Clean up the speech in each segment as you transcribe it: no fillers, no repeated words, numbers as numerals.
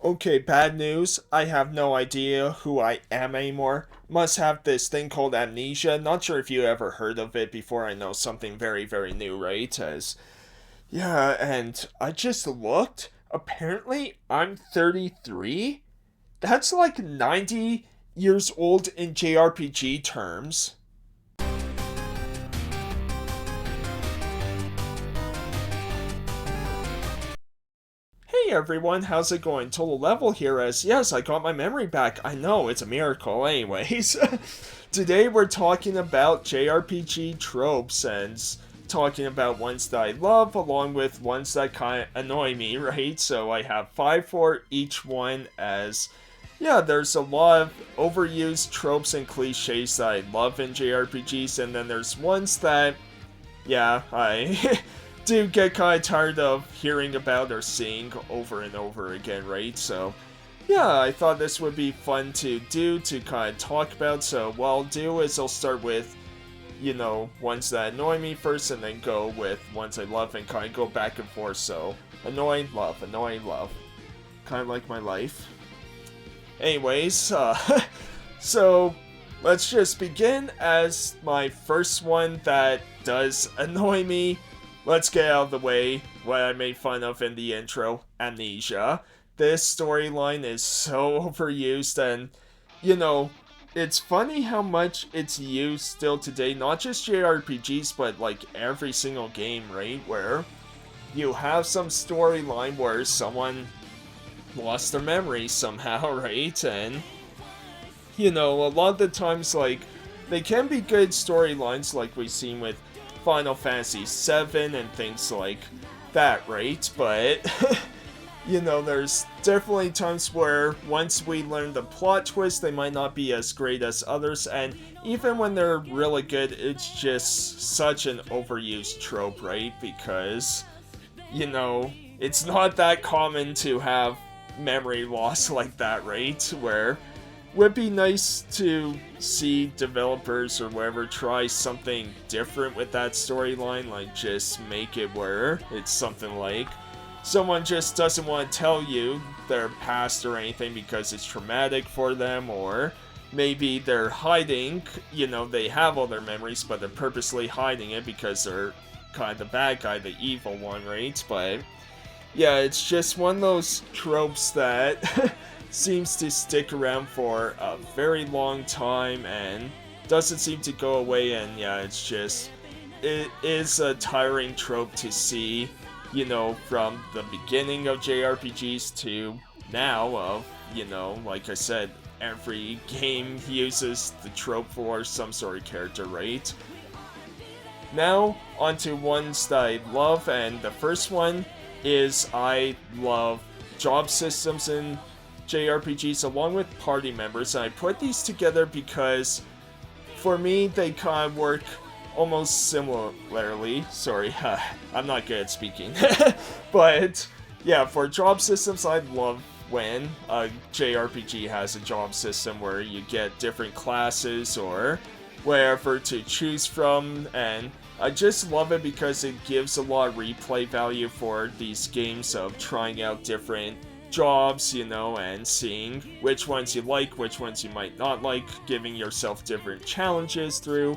Okay, bad news. I have no idea who I am anymore. Must have this thing called amnesia. Not sure if you ever heard of it before. I know something very, very new, right? And I just looked. Apparently, I'm 33. That's like 90 years old in JRPG terms. Hey everyone, how's it going? Total Level here as, yes, I got my memory back. I know, it's a miracle anyways. Today we're talking about JRPG tropes and talking about ones that I love along with ones that kind of annoy me, right? So I have five for each one as, yeah, there's a lot of overused tropes and cliches that I love in JRPGs, and then there's ones that, yeah, I do get kind of tired of hearing about or seeing over and over again, right? So, yeah, I thought this would be fun to do, to kind of talk about. So, what I'll do is I'll start with, ones that annoy me first, and then go with ones I love and kind of go back and forth. So, annoy, love, annoy, love. Kind of like my life. Anyways, so let's just begin as my first one that does annoy me. Let's get out of the way what I made fun of in the intro, amnesia. This storyline is so overused, and, it's funny how much it's used still today, not just JRPGs, but like every single game, right? Where you have some storyline where someone lost their memory somehow, right? And, a lot of the times, like, they can be good storylines, like we've seen with Final Fantasy VII and things like that, right? But, there's definitely times where once we learn the plot twist, they might not be as great as others, and even when they're really good, it's just such an overused trope, right? Because, it's not that common to have memory loss like that, right? Where would be nice to see developers or whatever try something different with that storyline, like just make it where it's something like someone just doesn't want to tell you their past or anything because it's traumatic for them, or maybe they're hiding, they have all their memories but they're purposely hiding it because they're kind of the bad guy, the evil one, right? But yeah, it's just one of those tropes that seems to stick around for a very long time and doesn't seem to go away, and yeah, it is a tiring trope to see, from the beginning of JRPGs to now of, like I said, every game uses the trope for some sort of character, right? Now, onto ones that I love, and the first one is I love job systems in JRPGs along with party members, and I put these together because for me they kind of work almost similarly. Sorry, I'm not good at speaking. But yeah, for job systems, I love when a JRPG has a job system where you get different classes or wherever to choose from, and I just love it because it gives a lot of replay value for these games of trying out different jobs, and seeing which ones you like, which ones you might not like, giving yourself different challenges through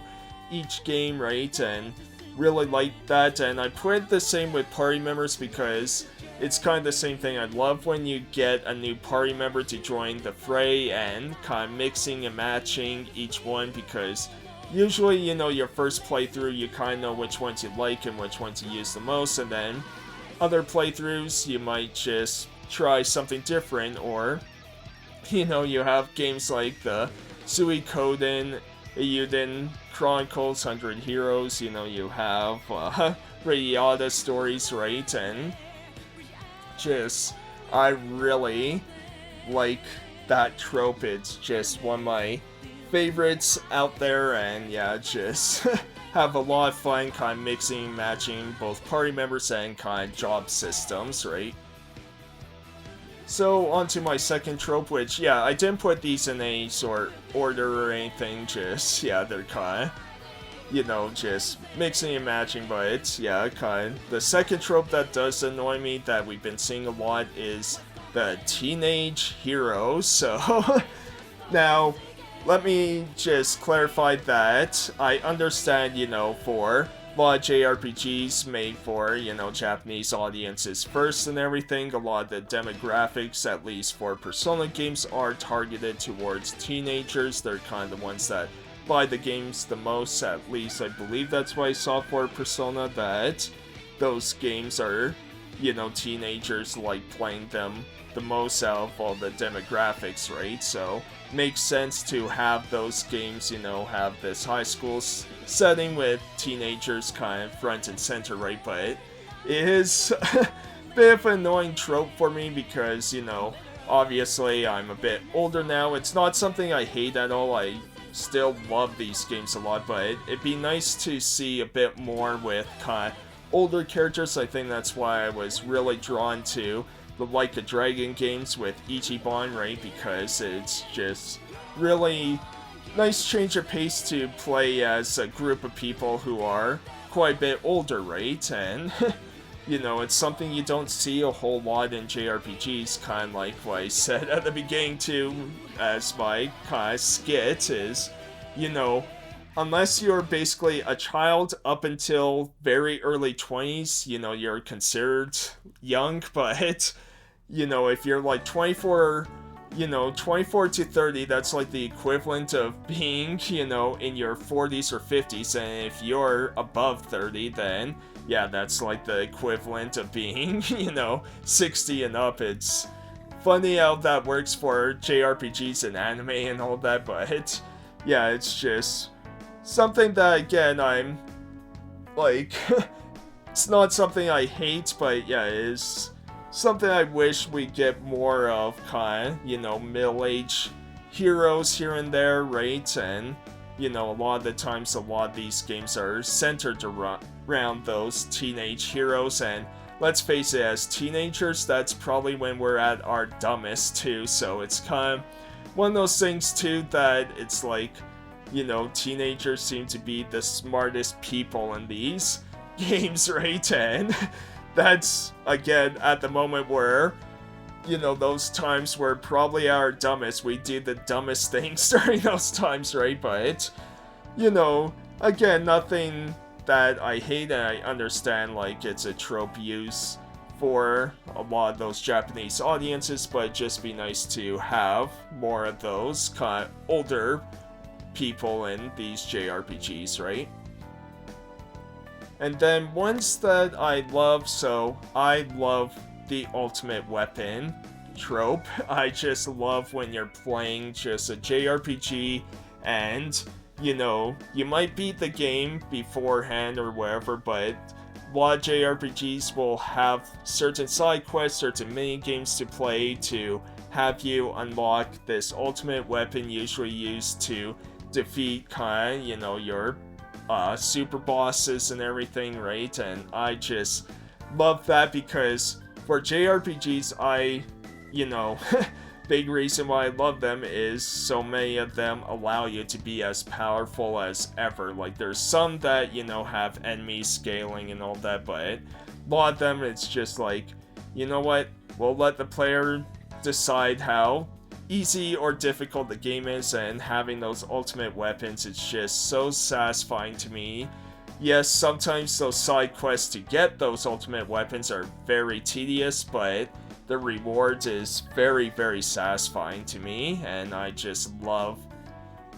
each game, right? And really like that. And I put it the same with party members because it's kind of the same thing. I love when you get a new party member to join the fray and kind of mixing and matching each one, because usually, your first playthrough, you kind of know which ones you like and which ones you use the most, and then other playthroughs, you might just try something different, or, you have games like the Suikoden, Eiyuden Chronicles, 100 Heroes, you have Radiata stories, right? And I really like that trope. It's just one of my favorites out there, and yeah, just have a lot of fun kind of mixing and matching both party members and kind of job systems, right? So, on to my second trope, which, yeah, I didn't put these in any sort order or anything, just, yeah, they're kind of, just mixing and matching, but it's, yeah, kind of. The second trope that does annoy me that we've been seeing a lot is the teenage hero. So now, let me just clarify that I understand, for a lot of JRPGs made for, Japanese audiences first and everything. A lot of the demographics, at least for Persona games, are targeted towards teenagers. They're kind of the ones that buy the games the most, at least I believe that's why I saw for Persona, that those games are, teenagers like playing them the most out of all the demographics, right? So makes sense to have those games, have this high school setting with teenagers kind of front and center, right? But it is a bit of an annoying trope for me because, obviously I'm a bit older now. It's not something I hate at all. I still love these games a lot, but it'd be nice to see a bit more with kind of older characters. I think that's why I was really drawn to the Like a Dragon games with Ichiban, right? Because it's just really nice change of pace to play as a group of people who are quite a bit older, right? And, it's something you don't see a whole lot in JRPGs, kind of like what I said at the beginning too, as my kind of skit is, unless you're basically a child up until very early 20s, you're considered young, but, if you're like 24 to 30, that's like the equivalent of being, in your 40s or 50s, and if you're above 30, then, yeah, that's like the equivalent of being, 60 and up. It's funny how that works for JRPGs and anime and all that, but, yeah, it's just something that, again, I'm, like, it's not something I hate, but, yeah, it is something I wish we get more of, kind of, middle-aged heroes here and there, right? And, a lot of the times, a lot of these games are centered around those teenage heroes, and let's face it, as teenagers, that's probably when we're at our dumbest, too, so it's kind of one of those things, too, that it's like, teenagers seem to be the smartest people in these games, right? And that's, again, at the moment where, those times were probably our dumbest. We did the dumbest things during those times, right? But, again, nothing that I hate, and I understand, like, it's a trope used for a lot of those Japanese audiences, but it'd just be nice to have more of those kind of older people in these JRPGs, right? And then ones that I love, so I love the ultimate weapon trope. I just love when you're playing just a JRPG and, you might beat the game beforehand or whatever, but a lot of JRPGs will have certain side quests, certain mini games to play to have you unlock this ultimate weapon, usually used to defeat kind of, your super bosses and everything, right? And I just love that because for JRPGs, big reason why I love them is so many of them allow you to be as powerful as ever. Like, there's some that, have enemy scaling and all that, but a lot of them, it's just like, you know what, we'll let the player decide how easy or difficult the game is, and having those ultimate weapons, it's just so satisfying to me. Yes, sometimes those side quests to get those ultimate weapons are very tedious, but the reward is very, very satisfying to me, and I just love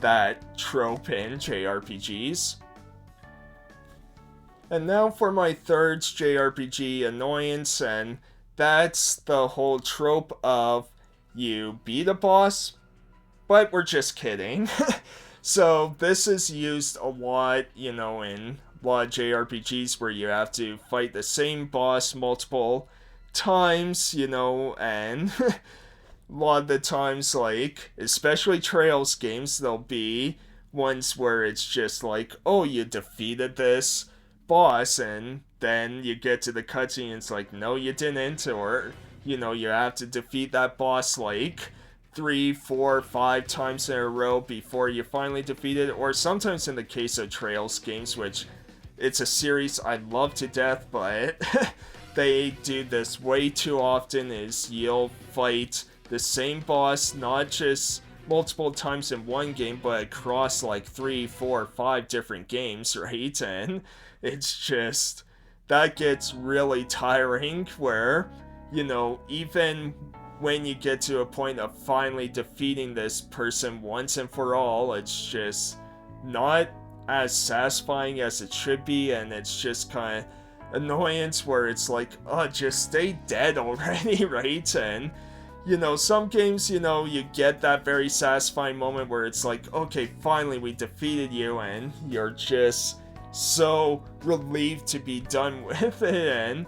that trope in JRPGs. And now for my third JRPG annoyance, and that's the whole trope of you beat a boss, but we're just kidding. So this is used a lot, in a lot of JRPGs where you have to fight the same boss multiple times, and a lot of the times, like, especially Trails games, there'll be ones where it's just like, oh, you defeated this boss, and then you get to the cutscene and it's like, no, you didn't, or, you have to defeat that boss, like, 3, 4, 5 times in a row before you finally defeat it, or sometimes in the case of Trails games, which it's a series I love to death, but they do this way too often is you'll fight the same boss, not just multiple times in one game, but across like 3, 4, 5 different games, right? And it's just, that gets really tiring where, even when you get to a point of finally defeating this person once and for all, it's just not as satisfying as it should be, and it's just kind of annoyance where it's like, oh, just stay dead already, right? And some games, you get that very satisfying moment where it's like, okay, finally we defeated you, and you're just so relieved to be done with it. And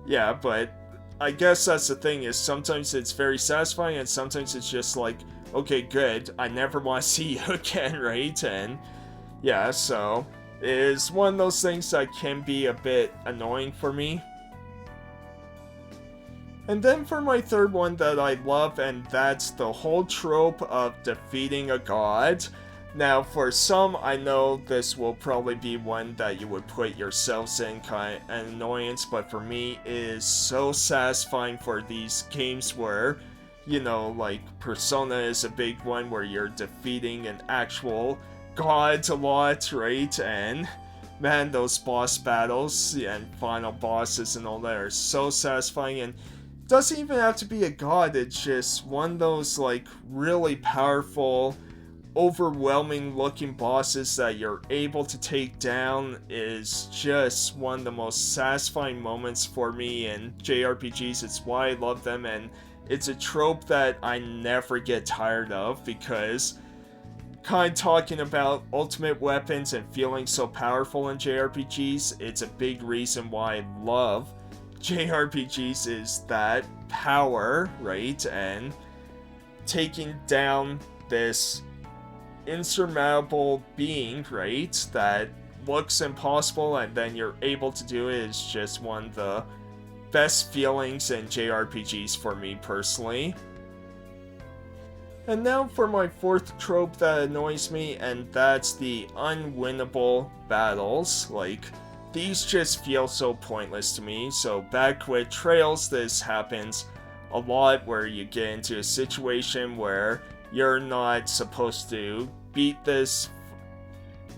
yeah, but I guess that's the thing, is sometimes it's very satisfying and sometimes it's just like, okay, good, I never want to see you again, right? And yeah, so it is one of those things that can be a bit annoying for me. And then for my third one that I love, and that's the whole trope of defeating a god. Now, for some, I know this will probably be one that you would put yourselves in kind of an annoyance, but for me, it is so satisfying for these games where, like Persona is a big one where you're defeating an actual god a lot, right? And man, those boss battles and final bosses and all that are so satisfying, and doesn't even have to be a god, it's just one of those like really powerful, overwhelming looking bosses that you're able to take down is just one of the most satisfying moments for me in JRPGs. It's why I love them, and it's a trope that I never get tired of, because kind of talking about ultimate weapons and feeling so powerful in JRPGs, it's a big reason why I love JRPGs, is that power, right? And taking down this insurmountable being, right, that looks impossible and then you're able to do it, is just one of the best feelings in JRPGs for me personally. And now for my fourth trope that annoys me, and that's the unwinnable battles. Like, these just feel so pointless to me. So back with Trails, this happens a lot where you get into a situation where you're not supposed to beat this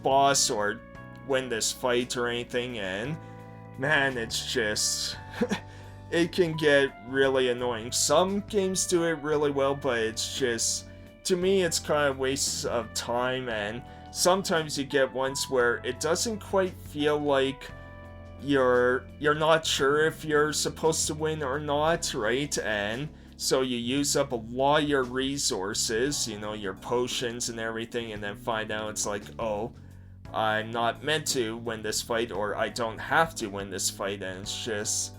boss or win this fight or anything, and man, it's just it can get really annoying. Some games do it really well, but it's just, to me, it's kind of wastes of time, and sometimes you get ones where it doesn't quite feel like you're not sure if you're supposed to win or not, right? And so you use up a lot of your resources, your potions and everything, and then find out it's like, oh, I'm not meant to win this fight, or I don't have to win this fight, and it's just,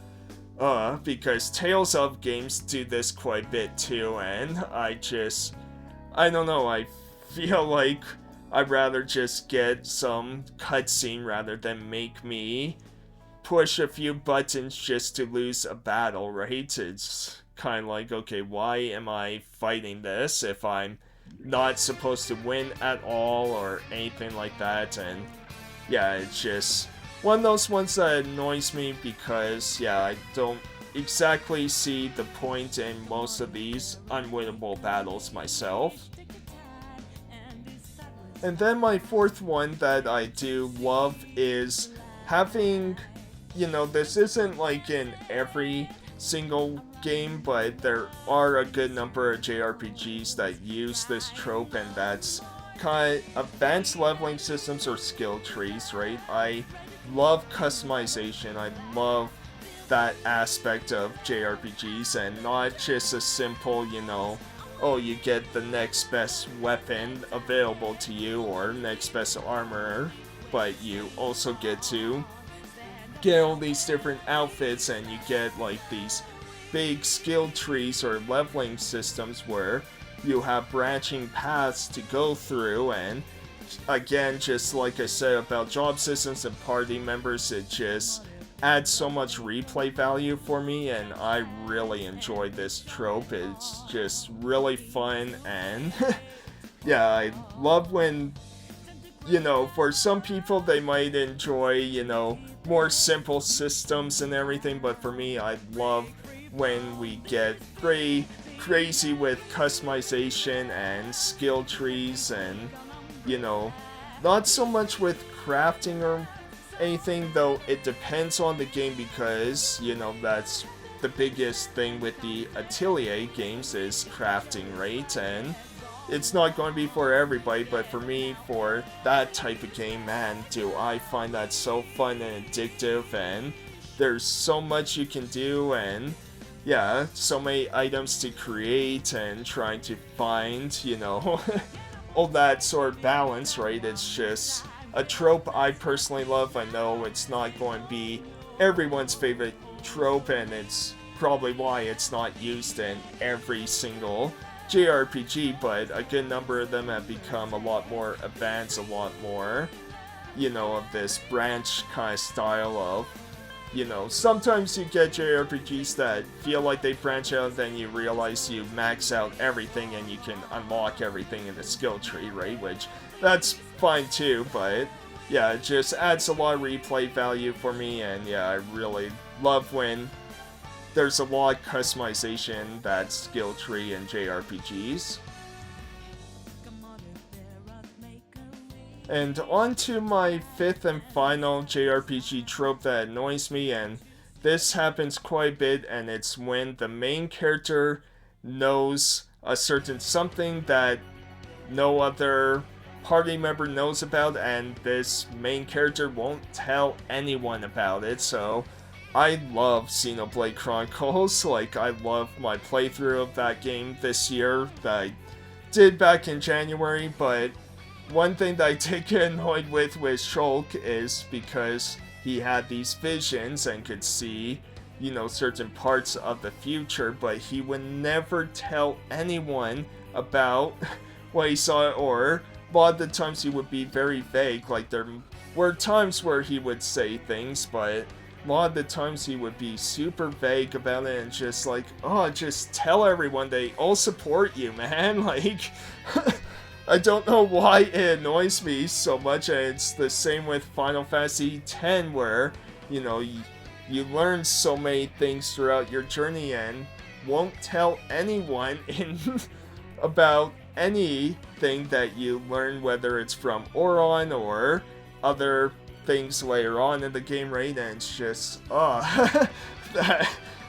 because Tales of games do this quite a bit too, and I don't know, I feel like I'd rather just get some cutscene rather than make me push a few buttons just to lose a battle, right? It's kind of like, okay, why am I fighting this if I'm not supposed to win at all or anything like that? And yeah, it's just one of those ones that annoys me, because yeah, I don't exactly see the point in most of these unwinnable battles myself. And then my fourth one that I do love is having, this isn't like in every single game, but there are a good number of JRPGs that use this trope, and that's kind of advanced leveling systems or skill trees, right? I love customization. I love that aspect of JRPGs, and not just a simple, oh, you get the next best weapon available to you or next best armor, but you also get to get all these different outfits, and you get like these big skill trees or leveling systems where you have branching paths to go through. And again, just like I said about job systems and party members, it just adds so much replay value for me, and I really enjoy this trope. It's just really fun, and yeah, I love when for some people they might enjoy, more simple systems and everything, but for me, I love when we get very crazy with customization and skill trees and, not so much with crafting or anything, though it depends on the game because, that's the biggest thing with the Atelier games is crafting, right? And it's not going to be for everybody, but for me, for that type of game, man, do I find that so fun and addictive, and there's so much you can do, and yeah, so many items to create, and trying to find, all that sort of balance, right? It's just a trope I personally love. I know it's not going to be everyone's favorite trope, and it's probably why it's not used in every single JRPG, but a good number of them have become a lot more advanced, a lot more, of this branch kind of style of, sometimes you get JRPGs that feel like they branch out, then you realize you max out everything and you can unlock everything in the skill tree, right? Which, that's fine too, but yeah, it just adds a lot of replay value for me, and yeah, I really love when there's a lot of customization, that skill tree in JRPGs. And on to my fifth and final JRPG trope that annoys me, and this happens quite a bit, and it's when the main character knows a certain something that no other party member knows about, and this main character won't tell anyone about it. So I love Xenoblade Chronicles. Like, I love my playthrough of that game this year that I did back in January, but one thing that I did get annoyed with Shulk is because he had these visions and could see, certain parts of the future, but he would never tell anyone about what he saw, or a lot of the times he would be very vague. Like, there were times where he would say things, but a lot of the times he would be super vague about it and just like, oh, just tell everyone they all support you, man. Like, I don't know why it annoys me so much, and it's the same with Final Fantasy X, where, you learn so many things throughout your journey and won't tell anyone about anything that you learn, whether it's from Auron or other things later on in the game, right? And it's just, that,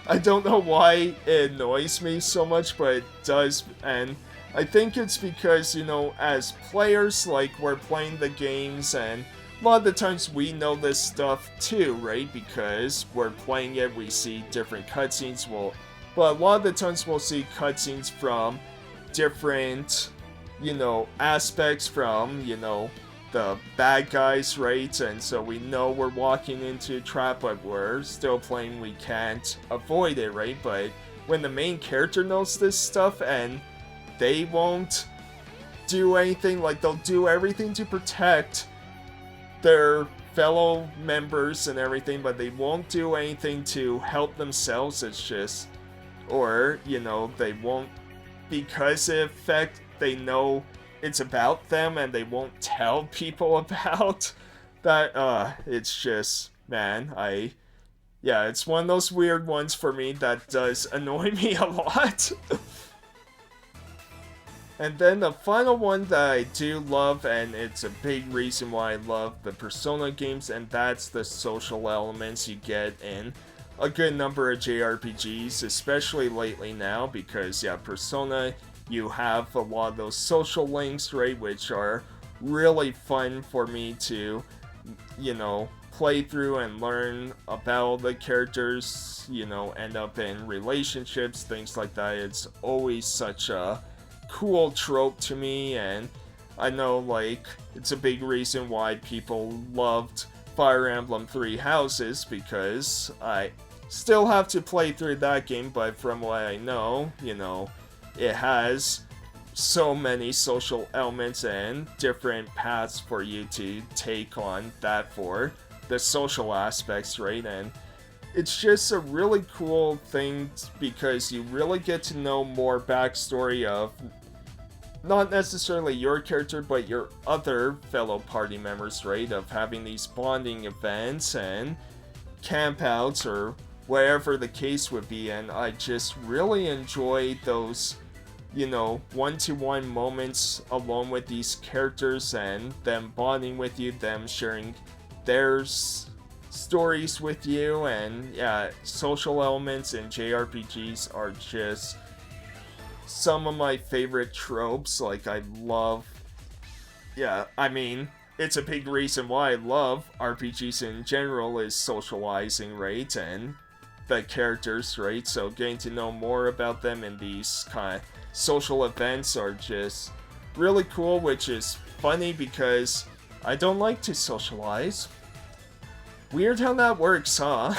I don't know why it annoys me so much, but it does, and I think it's because, as players, like, we're playing the games, and a lot of the times we know this stuff too, right? Because we're playing it, we see different cutscenes, but a lot of the times we'll see cutscenes from different, aspects from, the bad guys, right? And so we know we're walking into a trap, but we're still playing, we can't avoid it, right? But when the main character knows this stuff and they won't do anything, like, they'll do everything to protect their fellow members and everything, but they won't do anything to help themselves. It's just, or, they won't, because they know it's about them and they won't tell people about that. It's just, man, it's one of those weird ones for me that does annoy me a lot. And then the final one that I do love, and it's a big reason why I love the Persona games, and that's the social elements you get in a good number of JRPGs, especially lately now, because, Persona, you have a lot of those social links, right, which are really fun for me to, play through and learn about the characters, end up in relationships, things like that. It's always such a cool trope to me, and I know, like, it's a big reason why people loved Fire Emblem Three Houses, because I still have to play through that game, but from what I know, it has so many social elements and different paths for you to take on that for the social aspects, right? And it's just a really cool thing because you really get to know more backstory of not necessarily your character, but your other fellow party members, right? Of having these bonding events and campouts or whatever the case would be. And I just really enjoy those, one-to-one moments alone with these characters and them bonding with you, them sharing their stories with you. And yeah, social elements in JRPGs are just some of my favorite tropes. Like, I love, it's a big reason why I love RPGs in general is socializing, right? And the characters, right? So getting to know more about them in these kind of social events are just really cool, which is funny because I don't like to socialize. Weird how that works, huh?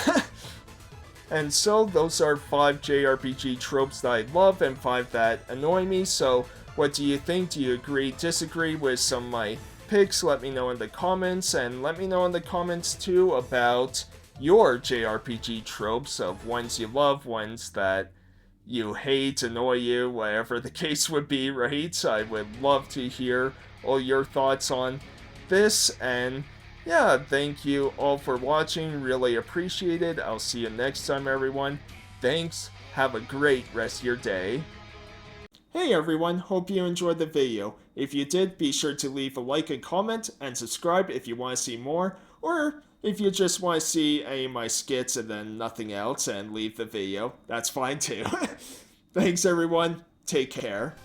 And so those are 5 JRPG tropes that I love and 5 that annoy me. So what do you think? Do you agree, disagree with some of my picks? Let me know in the comments, and let me know in the comments too about your JRPG tropes of ones you love, ones that you hate, annoy you, whatever the case would be, right? I would love to hear all your thoughts on this. And yeah, thank you all for watching. Really appreciate it. I'll see you next time, everyone. Thanks. Have a great rest of your day. Hey everyone, hope you enjoyed the video. If you did, be sure to leave a like and comment, and subscribe if you want to see more, or if you just want to see any of my skits and then nothing else and leave the video, that's fine too. Thanks everyone, take care.